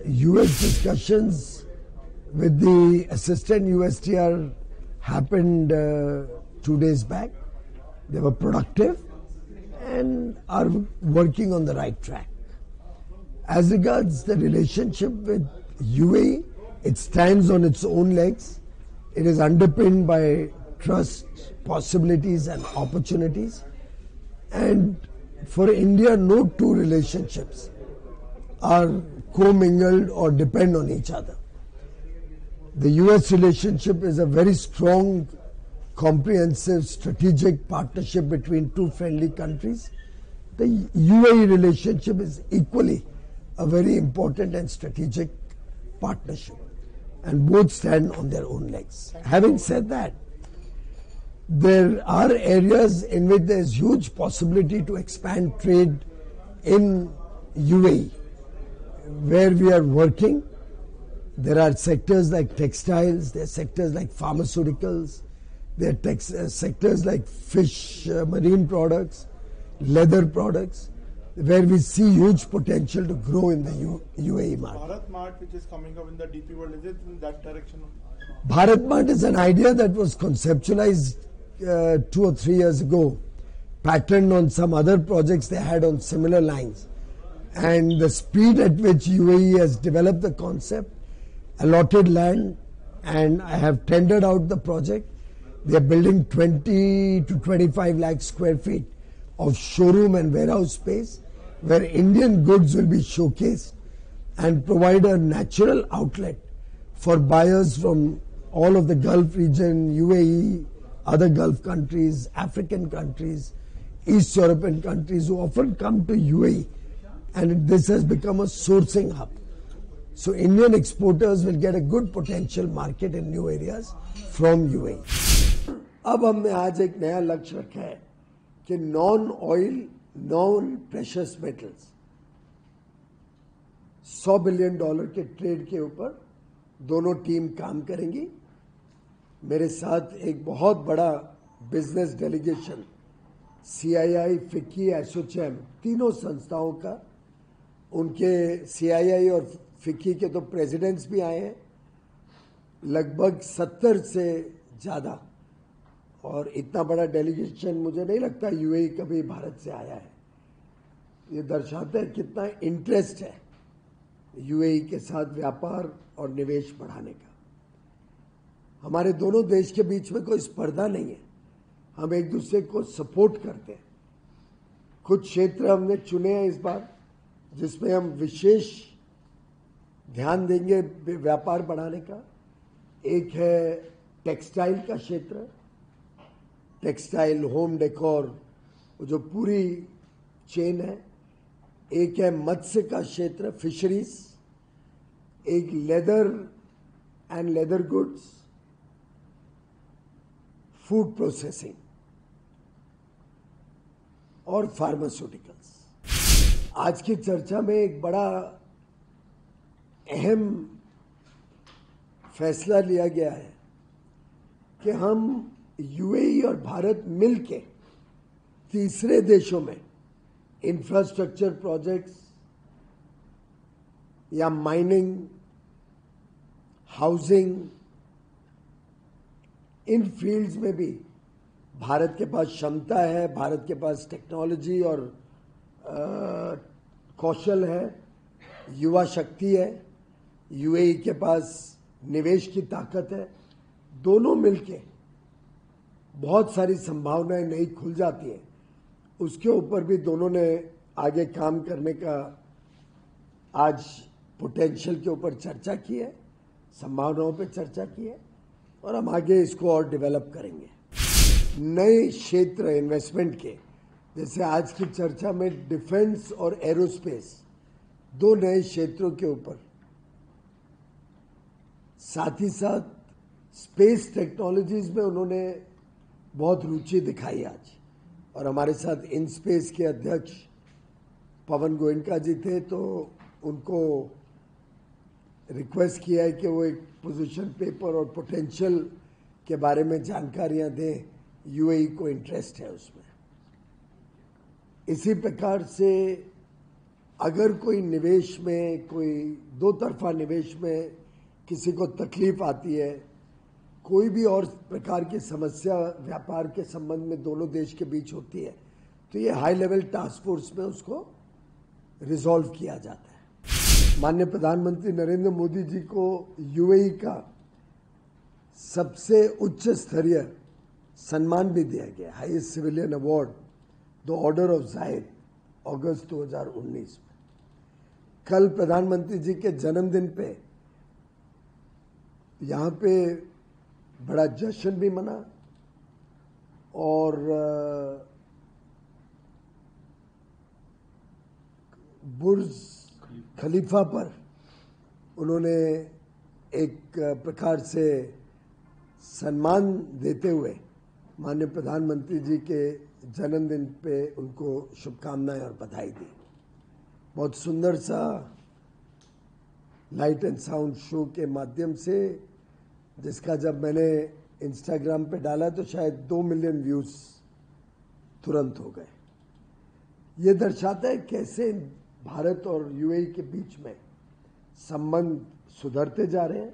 US discussions with the assistant USTR happened 2 days back. They were productive and are working on the right track. As regards the relationship with UAE, it stands on its own legs. It is underpinned by trust, possibilities and opportunities. And for India, no two relationships are commingled or depend on each other. The US relationship is a very strong, comprehensive, strategic partnership between two friendly countries. The UAE relationship is equally a very important and strategic partnership, and both stand on their own legs. Having said that, there are areas in which there is huge possibility to expand trade in UAE, where we are working. There are sectors like textiles, there are sectors like pharmaceuticals, there are sectors like fish, marine products, leather products, where we see huge potential to grow in the UAE market. Bharat Mart, which is coming up in the DP world, is it in that direction? Bharat Mart is an idea that was conceptualized 2 or 3 years ago, patterned on some other projects they had on similar lines. And the speed at which UAE has developed the concept, allotted land, and I have tendered out the project. They are building 20 to 25 lakh square feet of showroom and warehouse space where Indian goods will be showcased and provide a natural outlet for buyers from all of the Gulf region, UAE, other Gulf countries, African countries, East European countries who often come to UAE, and this has become a sourcing hub. So Indian exporters will get a good potential market in new areas from UAE. अब हमने आज एक नया लक्ष्य रखा है कि non oil, non precious metals $100 billion के ट्रेड के ऊपर दोनों टीम काम करेंगी. मेरे साथ एक बहुत बड़ा business delegation CII, FICCI, ASSOCHAM तीनों संस्थाओं का, उनके CII और FICCI के तो प्रेसिडेंट्स भी आए हैं, लगभग 70 से ज़्यादा. और इतना बड़ा डेलीगेशन मुझे नहीं लगता UAE कभी भारत से आया है. ये दर्शाता है कितना इंटरेस्ट है UAE के साथ व्यापार और निवेश बढ़ाने का. हमारे दोनों देश के बीच में कोई स्पर्धा नहीं है, हम एक दूसरे को सपोर्ट करते हैं. कुछ क्षेत्र हमने चुने हैं इस बार जिसमें हम विशेष ध्यान देंगे व्यापार बढ़ाने का. एक है टेक्सटाइल का क्षेत्र, टेक्सटाइल, होम डेकोर, जो पूरी चेन है. एक है मत्स्य का क्षेत्र, फिशरीज. एक leather and leather goods, food processing और फार्मास्यूटिकल्स. आज की चर्चा में एक बड़ा अहम फैसला लिया गया है कि हम UAE और भारत मिलके तीसरे देशों में इंफ्रास्ट्रक्चर प्रोजेक्ट्स या माइनिंग, हाउसिंग, इन फील्ड्स में भी भारत के पास क्षमता है, भारत के पास टेक्नोलॉजी और कौशल है, युवा शक्ति है, UAE के पास निवेश की ताकत है. दोनों मिलके बहुत सारी संभावनाएं नई खुल जाती हैं. उसके ऊपर भी दोनों ने आगे काम करने का आज पोटेंशियल के ऊपर चर्चा की है, संभावनाओं पे चर्चा की है, और हम आगे इसको और डेवलप करेंगे. नए क्षेत्र इन्वेस्टमेंट के, जैसे आज की चर्चा में डिफेंस और एरोस्पेस, दो नए क्षेत्रों के ऊपर, साथ ही साथ स्पेस टेक्नोलॉजीज में उन्होंने बहुत रुचि दिखाई आज. और हमारे साथ इन स्पेस के अध्यक्ष पवन गोयनका जी थे, तो उनको रिक्वेस्ट किया है कि वो एक पोजीशन पेपर और पोटेंशियल के बारे में जानकारियां दें. UAE को इंटरेस्ट है उसमें. इसी प्रकार से अगर कोई निवेश में, कोई दो तरफा निवेश में किसी को तकलीफ आती है, कोई भी और प्रकार की समस्या व्यापार के संबंध में दोनों देश के बीच होती है, तो ये हाई लेवल टास्क फोर्स में उसको रिजॉल्व किया जाता है। माननीय प्रधानमंत्री नरेंद्र मोदी जी को यूएई का सबसे उच्च स्तरीय सम्मान भी दिया गया, highest civilian award, the order of Zayed, अगस्त 2019 में। कल प्रधानमंत्री जी के जन्मदिन पे यहाँ पे बड़ा जश्न भी मना और बुर्ज खलीफा पर उन्होंने एक प्रकार से सम्मान देते हुए माननीय प्रधानमंत्री जी के जन्मदिन पे उनको शुभकामनाएं और बधाई दी। बहुत सुंदर सा लाइट एंड साउंड शो के माध्यम से, जिसका जब मैंने इंस्टाग्राम पे डाला तो शायद 2 मिलियन व्यूज तुरंत हो गए। ये दर्शाता है कैसे भारत और यूएई के बीच में संबंध सुधरते जा रहे हैं